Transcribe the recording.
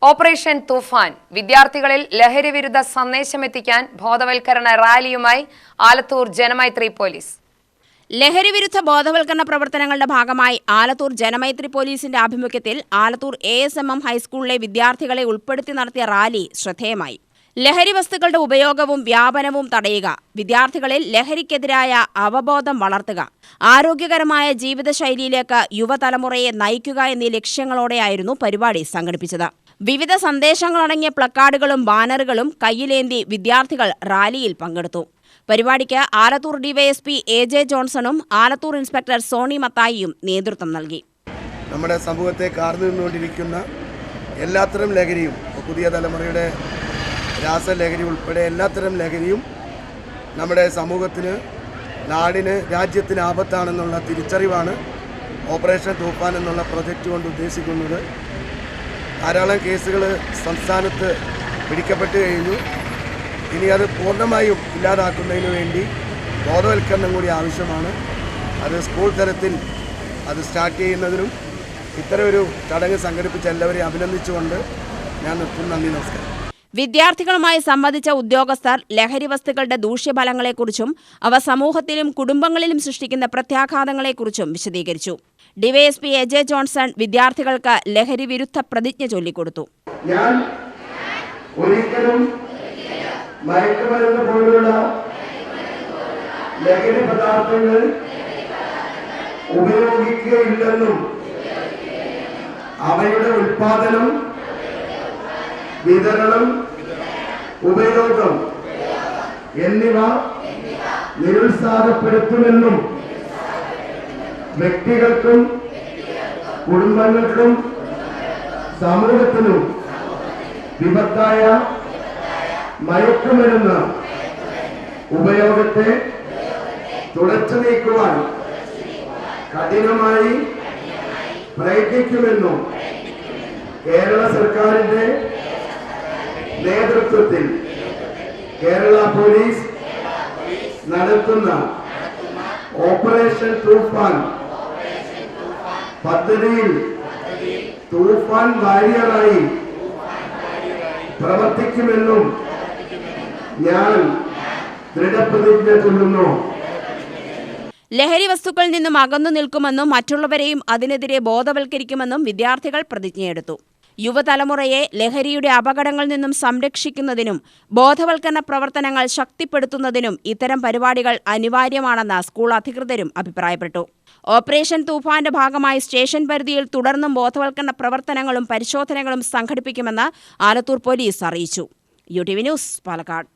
Operation തൂഫാൻ വിദ്യാർത്ഥികളിൽ ലഹരി വിരുദ്ധ സന്ദേശമെത്തിക്കാൻ ബോധവൽക്കരണ റാലിയുമായി ആലത്തൂർ ജനമൈത്രി പോലീസ്. ലഹരി വിരുദ്ധ ബോധവൽക്കരണ പ്രവർത്തനങ്ങളുടെ ഭാഗമായി ആലത്തൂർ ജനമൈത്രി പോലീസിന്റെ ആഭിമുഖ്യത്തിൽ ആലത്തൂർ ASMM ഹൈസ്കൂളിലെ വിദ്യാർത്ഥികളെ ഉൾപ്പെടുത്തി നടത്തിയ റാലി ശ്രദ്ധേയമായി. ലഹരി വസ്തുക്കളുടെ ഉപയോഗവും വ്യാപനവും തടയുക, വിദ്യാർത്ഥികളിൽ ലഹരിക്കെതിരായ അവബോധം വളർത്തുക, ആരോഗ്യകരമായ ജീവിതശൈലിയിലേക്ക് യുവതലമുറയെ നയിക്കുക എന്നീ ലക്ഷ്യങ്ങളോടെയായിരുന്നു പരിപാടി സംഘടിപ്പിച്ചത്. വിവിധ സന്ദേശങ്ങളടങ്ങിയ പ്ലക്കാർഡുകളും ബാനറുകളും കയ്യിലേന്തി വിദ്യാർത്ഥികൾ റാലിയിൽ പങ്കെടുത്തു. പരിപാടിക്ക് ആലത്തൂർ DYSP AJ ജോൺസണും ആലത്തൂർ ഇൻസ്പെക്ടർ സോണി മത്തായിയും നേതൃത്വം നൽകി. നമ്മുടെ സമൂഹത്തെ കാർന്നു നിന്നുകൊണ്ടിരിക്കുന്ന എല്ലാത്തരം ലഹരിയും, പുതിയ തലമുറയുടെ രാസലഹരി ഉൾപ്പെടെ എല്ലാത്തരം ലഹരിയും നമ്മുടെ സമൂഹത്തിന്, നാടിന്, രാജ്യത്തിന് ആപത്താണെന്നുള്ള തിരിച്ചറിവാണ് ഓപ്പറേഷൻ തൂഫാൻ എന്നുള്ള പ്രൊജക്റ്റ് കൊണ്ട് ഉദ്ദേശിക്കുന്നത്. ധാരാളം കേസുകൾ സംസ്ഥാനത്ത് പിടിക്കപ്പെട്ട് കഴിഞ്ഞു. ഇനി അത് പൂർണ്ണമായും ഇല്ലാതാക്കുന്നതിന് വേണ്ടി ബോധവൽക്കരണം കൂടി ആവശ്യമാണ്. അത് സ്കൂൾ തലത്തിൽ അത് സ്റ്റാർട്ട് ചെയ്യുന്നതിനും ഇത്തരമൊരു ചടങ്ങ് സംഘടിപ്പിച്ച എല്ലാവരെയും അഭിനന്ദിച്ചുകൊണ്ട് ഞാൻ നിർത്തുന്നു. നന്ദി, നമസ്കാരം. വിദ്യാർത്ഥികളുമായി സംവദിച്ച ഉദ്യോഗസ്ഥർ ലഹരി വസ്തുക്കളുടെ ദൂഷ്യഫലങ്ങളെക്കുറിച്ചും അവ സമൂഹത്തിലും കുടുംബങ്ങളിലും സൃഷ്ടിക്കുന്ന പ്രത്യാഘാതങ്ങളെക്കുറിച്ചും വിശദീകരിച്ചു. DYSP AJ ജോൺസൺ വിദ്യാർത്ഥികൾക്ക് ലഹരി വിരുദ്ധ പ്രതിജ്ഞ ചൊല്ലിക്കൊടുത്തു. ഞാൻ ഒരിക്കലും മയക്കുമരുന്ന് പോലുള്ള ലഹരി പദാർത്ഥങ്ങൾ ഉപയോഗിക്കുകയില്ലെന്നും അവയുടെ ഉൽപാദനം, വിതരണം, ഉപയോഗം എന്നിവ നിരുത്സാഹപ്പെടുത്തുമെന്നും വ്യക്തികൾക്കും കുടുംബങ്ങൾക്കും സമൂഹത്തിനും വിപത്തായ മയക്കുമരുന്ന് ഉപയോഗത്തെ തുടച്ചു നീക്കുവാൻ കഠിനമായി പ്രയത്നിക്കുമെന്നും കേരള സർക്കാരിന്റെ നേതൃത്വത്തിൽ കേരള പോലീസ് നടത്തുന്ന ഓപ്പറേഷൻ തൂഫാൻ പദ്ധതിയിൽ തൂഫാൻ വാരിയറായി പ്രവർത്തിക്കുമെന്നും ഞാൻ ദൃഢപ്രതിജ്ഞ ചൊല്ലുന്നു. ലഹരി വസ്തുക്കളിൽ നിന്നും അകന്നു നിൽക്കുമെന്നും മറ്റുള്ളവരെയും അതിനെതിരെ ബോധവൽക്കരിക്കുമെന്നും വിദ്യാർത്ഥികൾ പ്രതിജ്ഞയെടുത്തു. യുവതലമുറയെ ലഹരിയുടെ അപകടങ്ങളിൽ നിന്നും സംരക്ഷിക്കുന്നതിനും ബോധവൽക്കരണ പ്രവർത്തനങ്ങൾ ശക്തിപ്പെടുത്തുന്നതിനും ഇത്തരം പരിപാടികൾ അനിവാര്യമാണെന്ന് സ്കൂൾ അധികൃതരും അഭിപ്രായപ്പെട്ടു. ഓപ്പറേഷൻ തൂഫാന്റെ ഭാഗമായി സ്റ്റേഷൻ പരിധിയിൽ തുടർന്നും ബോധവൽക്കരണ പ്രവർത്തനങ്ങളും പരിശോധനകളും സംഘടിപ്പിക്കുമെന്ന് ആലത്തൂർ പോലീസ് അറിയിച്ചു. UTV news, Palakkad.